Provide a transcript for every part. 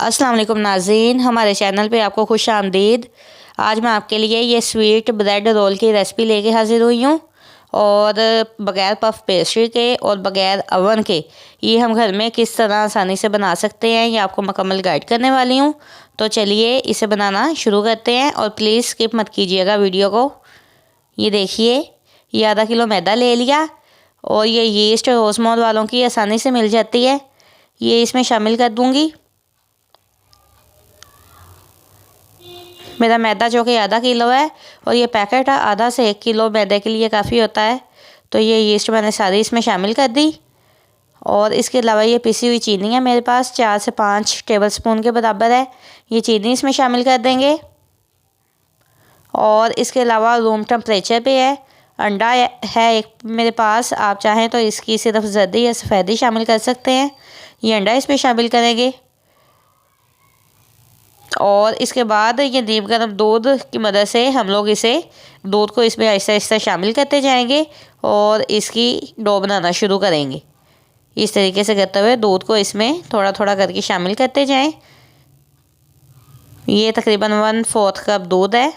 अस्सलाम वालेकुम नाज़रीन, हमारे चैनल पे आपको खुश आमदीद। आज मैं आपके लिए ये स्वीट ब्रेड रोल की रेसिपी लेके हाज़िर हुई हूँ और बग़ैर पफ पेस्ट्री के और बग़ैर अवन के ये हम घर में किस तरह आसानी से बना सकते हैं, ये आपको मुकम्मल गाइड करने वाली हूँ। तो चलिए इसे बनाना शुरू करते हैं और प्लीज़ स्किप मत कीजिएगा वीडियो को। ये देखिए, ये आधा किलो मैदा ले लिया और ये यीस्ट रोज़मोर वालों की आसानी से मिल जाती है, ये इसमें शामिल कर दूँगी। मेरा मैदा जो कि आधा किलो है और ये पैकेट आधा से 1 किलो मैदे के लिए काफ़ी होता है। तो ये यीस्ट मैंने सारी इसमें शामिल कर दी और इसके अलावा ये पिसी हुई चीनी है मेरे पास, 4 से 5 टेबलस्पून के बराबर है। ये चीनी इसमें शामिल कर देंगे और इसके अलावा रूम टेम्परेचर पे है। अंडा है एक मेरे पास, आप चाहें तो इसकी सिर्फ जर्दी या सफ़ेदी शामिल कर सकते हैं। ये अंडा इसमें शामिल करेंगे और इसके बाद ये नीम गर्म दूध की मदद से हम लोग दूध को इसमें आहिस्ता आहिस्ता शामिल करते जाएंगे और इसकी डो बनाना शुरू करेंगे। इस तरीके से करते हुए दूध को इसमें थोड़ा थोड़ा करके शामिल करते जाएं। ये तकरीबन 1/4 कप दूध है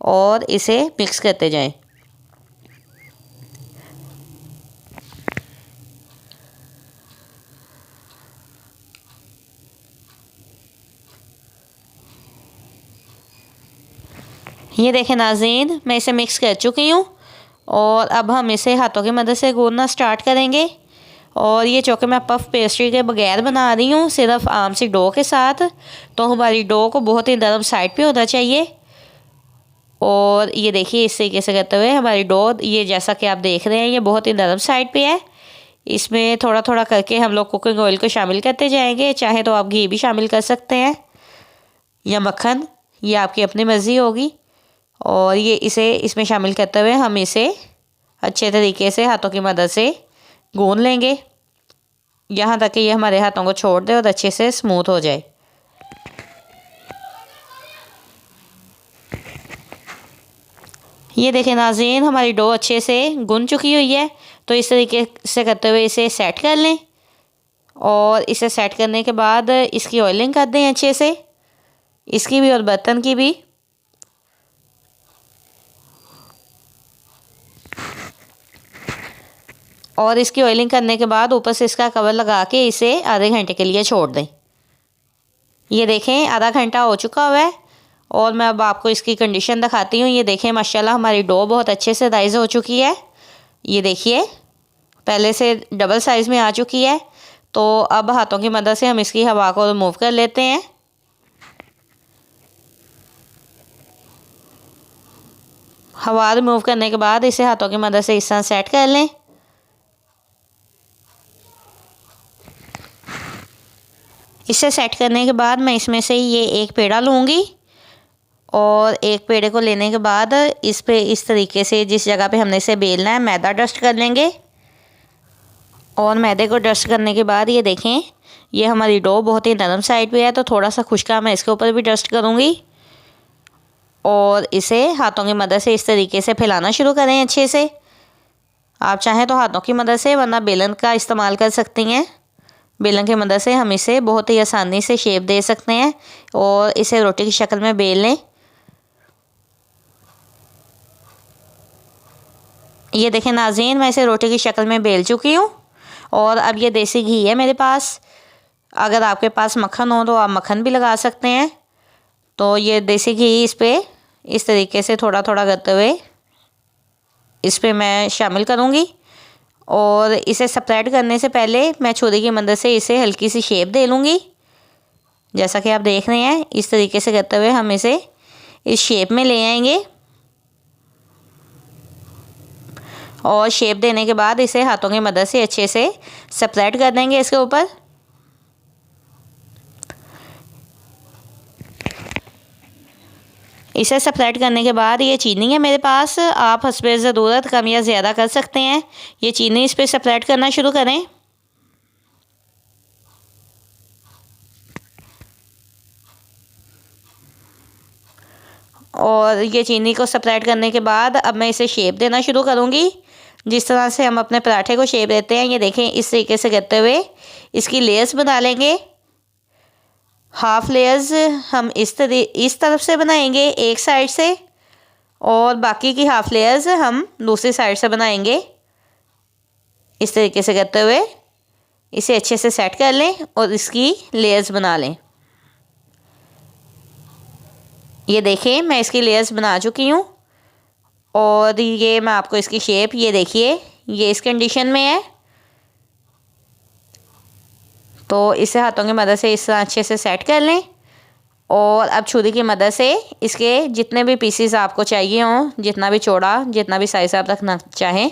और इसे मिक्स करते जाएं। ये देखें नाज़रीन, मैं इसे मिक्स कर चुकी हूँ और अब हम इसे हाथों की मदद से गूंदना स्टार्ट करेंगे। और ये चूँकि मैं पफ पेस्ट्री के बगैर बना रही हूँ, सिर्फ आम सी डो के साथ, तो हमारी डो को बहुत ही नरम साइड पे होना चाहिए। और ये देखिए, इस तरीके से करते हुए हमारी डो, ये जैसा कि आप देख रहे हैं, ये बहुत ही नरम साइड पे है। इसमें थोड़ा थोड़ा करके हम लोग कुकिंग ऑयल को शामिल करते जाएंगे। चाहे तो आप घी भी शामिल कर सकते हैं या मक्खन, ये आपकी अपनी मर्ज़ी होगी। और ये इसे इसमें शामिल करते हुए हम इसे अच्छे तरीके से हाथों की मदद से गूंद लेंगे, यहाँ तक कि ये हमारे हाथों को छोड़ दे और अच्छे से स्मूथ हो जाए। ये देखें नाज़रीन, हमारी डो अच्छे से गूंद चुकी हुई है। तो इस तरीके से करते हुए इसे सेट कर लें और इसे सेट करने के बाद इसकी ऑयलिंग कर दें अच्छे से, इसकी भी और बर्तन की भी। और इसकी ऑयलिंग करने के बाद ऊपर से इसका कवर लगा के इसे आधे घंटे के लिए छोड़ दें। ये देखें, आधा घंटा हो चुका हुआ है और मैं अब आपको इसकी कंडीशन दिखाती हूँ। ये देखें, माशाल्लाह हमारी डो बहुत अच्छे से राइज़ हो चुकी है। ये देखिए, पहले से डबल साइज़ में आ चुकी है। तो अब हाथों की मदद से हम इसकी हवा को रिमूव कर लेते हैं। हवा रिमूव करने के बाद इसे हाथों की मदद से इस तरह सेट कर लें। इसे सेट करने के बाद मैं इसमें से ये एक पेड़ा लूँगी और एक पेड़े को लेने के बाद इस पे इस तरीके से जिस जगह पे हमने इसे बेलना है, मैदा डस्ट कर लेंगे। और मैदे को डस्ट करने के बाद ये देखें, ये हमारी डो बहुत ही नरम साइड पे है, तो थोड़ा सा खुश्का मैं इसके ऊपर भी डस्ट करूँगी और इसे हाथों की मदद से इस तरीके से फैलाना शुरू करें अच्छे से। आप चाहें तो हाथों की मदद से, वरना बेलन का इस्तेमाल कर सकती हैं। बेलन की मदद से हम इसे बहुत ही आसानी से शेप दे सकते हैं और इसे रोटी की शक्ल में बेल लें। ये देखें नाज़रीन, मैं इसे रोटी की शक्ल में बेल चुकी हूँ और अब ये देसी घी है मेरे पास। अगर आपके पास मक्खन हो तो आप मक्खन भी लगा सकते हैं। तो ये देसी घी इस पर इस तरीके से थोड़ा थोड़ा करते हुए इस पर मैं शामिल करूँगी और इसे स्प्रेड करने से पहले मैं छुरी की मदद से इसे हल्की सी शेप दे लूँगी। जैसा कि आप देख रहे हैं, इस तरीके से करते हुए हम इसे इस शेप में ले आएंगे और शेप देने के बाद इसे हाथों की मदद से अच्छे से स्प्रेड कर देंगे इसके ऊपर। इसे स्प्रेड करने के बाद ये चीनी है मेरे पास, आप हस्बे ज़रूरत कम या ज़्यादा कर सकते हैं। ये चीनी इस पर स्प्रेड करना शुरू करें और ये चीनी को स्प्रेड करने के बाद अब मैं इसे शेप देना शुरू करूँगी। जिस तरह से हम अपने पराठे को शेप देते हैं, ये देखें, इस तरीके से करते हुए इसकी लेयर्स बना लेंगे। हाफ़ लेयर्स हम इस तरफ से बनाएंगे एक साइड से, और बाकी की हाफ़ लेयर्स हम दूसरी साइड से बनाएंगे। इस तरीके से करते हुए इसे अच्छे से सेट कर लें और इसकी लेयर्स बना लें। ये देखें, मैं इसकी लेयर्स बना चुकी हूँ और ये मैं आपको इसकी शेप, ये देखिए, ये इस कंडीशन में है। तो इसे हाथों की मदद से इस तरह अच्छे से सेट कर लें और अब छुरी की मदद से इसके जितने भी पीसीस आपको चाहिए हों, जितना भी चौड़ा, जितना भी साइज़ आप रखना चाहें,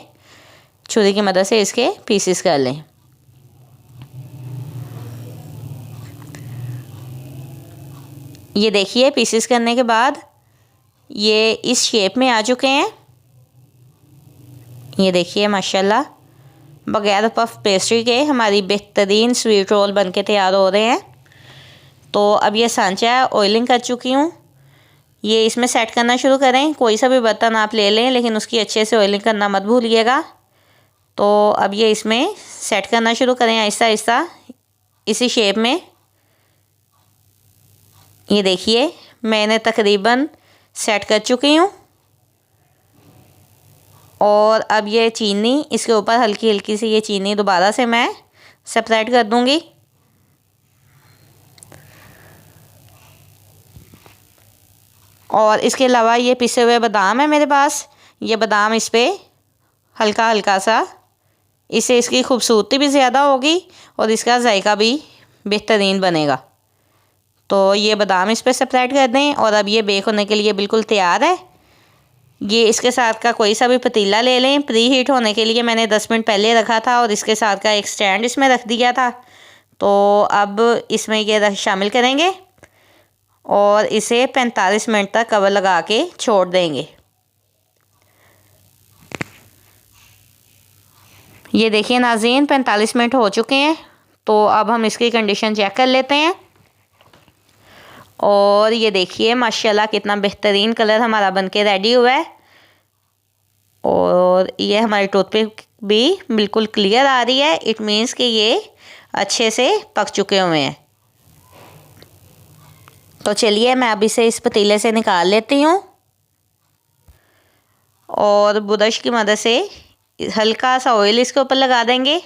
छुरी की मदद से इसके पीसीस कर लें। ये देखिए, पीसीस करने के बाद ये इस शेप में आ चुके हैं। ये देखिए माशाल्लाह, बगैर पफ पेस्ट्री के हमारी बेहतरीन स्वीट रोल बनके तैयार हो रहे हैं। तो अब ये सांचा ऑयलिंग कर चुकी हूँ, ये इसमें सेट करना शुरू करें। कोई सा भी बर्तन आप ले लें, लेकिन उसकी अच्छे से ऑयलिंग करना मत भूलिएगा। तो अब ये इसमें सेट करना शुरू करें आहिस्ता आहिस्ता इसी शेप में। ये देखिए, मैंने तकरीबन सेट कर चुकी हूँ और अब ये चीनी इसके ऊपर हल्की हल्की सी ये चीनी दोबारा से मैं सेपरेट कर दूँगी। और इसके अलावा ये पिसे हुए बादाम है मेरे पास, ये बादाम इस पर हल्का हल्का सा, इससे इसकी खूबसूरती भी ज़्यादा होगी और इसका जायका भी बेहतरीन बनेगा। तो ये बादाम इस पर सेपरेट कर दें और अब ये बेक होने के लिए बिल्कुल तैयार है। ये इसके साथ का कोई सा भी पतीला ले लें। प्री हीट होने के लिए मैंने 10 मिनट पहले रखा था और इसके साथ का एक स्टैंड इसमें रख दिया था। तो अब इसमें ये शामिल करेंगे और इसे 45 मिनट तक कवर लगा के छोड़ देंगे। ये देखिए नाज़रीन, 45 मिनट हो चुके हैं। तो अब हम इसकी कंडीशन चेक कर लेते हैं और ये देखिए माशाल्लाह कितना बेहतरीन कलर हमारा बनके रेडी हुआ है और ये हमारी टूथपिक भी बिल्कुल क्लियर आ रही है। इट मीन्स कि ये अच्छे से पक चुके हुए हैं। तो चलिए मैं अब इसे इस पतीले से निकाल लेती हूँ और ब्रश की मदद से हल्का सा ऑयल इसके ऊपर लगा देंगे।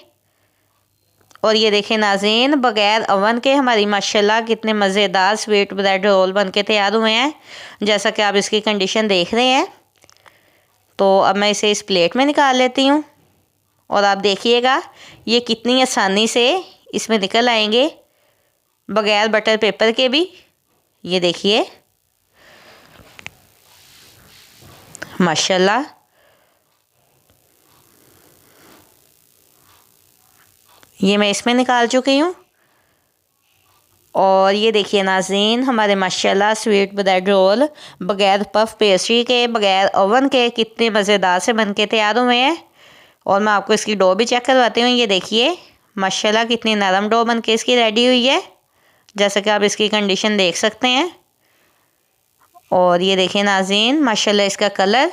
और ये देखें नाज़रीन, बग़ैर ओवन के हमारी माशाल्लाह कितने मज़ेदार स्वीट ब्रेड रोल बनके तैयार हुए हैं, जैसा कि आप इसकी कंडीशन देख रहे हैं। तो अब मैं इसे इस प्लेट में निकाल लेती हूँ और आप देखिएगा ये कितनी आसानी से इसमें निकल आएंगे बग़ैर बटर पेपर के भी। ये देखिए माशाल्लाह, ये मैं इसमें निकाल चुकी हूँ। और ये देखिए नाज़रीन, हमारे माशाल्लाह स्वीट ब्रेड रोल बग़ैर पफ पेस्ट्री के, बग़ैर ओवन के कितने मज़ेदार से बनके तैयार हुए हैं। और मैं आपको इसकी डो भी चेक करवाती हूँ। ये देखिए माशाल्लाह कितनी नरम डो बनके इसकी रेडी हुई है, जैसा कि आप इसकी कंडीशन देख सकते हैं। और ये देखिए नाज़रीन, माशाल्लाह इसका कलर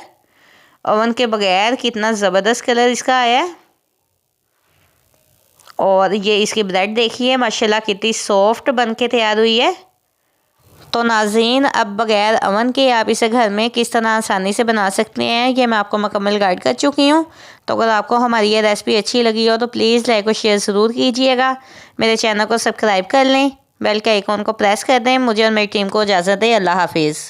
ओवन के बग़ैर कितना ज़बरदस्त कलर इसका आया है। और ये इसकी ब्रेड देखिए माशाल्लाह कितनी सॉफ्ट बनके तैयार हुई है। तो नाज़रीन, अब बग़ैर अवन के आप इसे घर में किस तरह आसानी से बना सकते हैं, ये मैं आपको मुकम्मल गाइड कर चुकी हूँ। तो अगर आपको हमारी ये रेसिपी अच्छी लगी हो तो प्लीज़ लाइक और शेयर ज़रूर कीजिएगा। मेरे चैनल को सब्सक्राइब कर लें, बेल के आइकॉन को प्रेस कर दें। मुझे और मेरी टीम को इजाज़त दें। अल्लाह हाफिज़।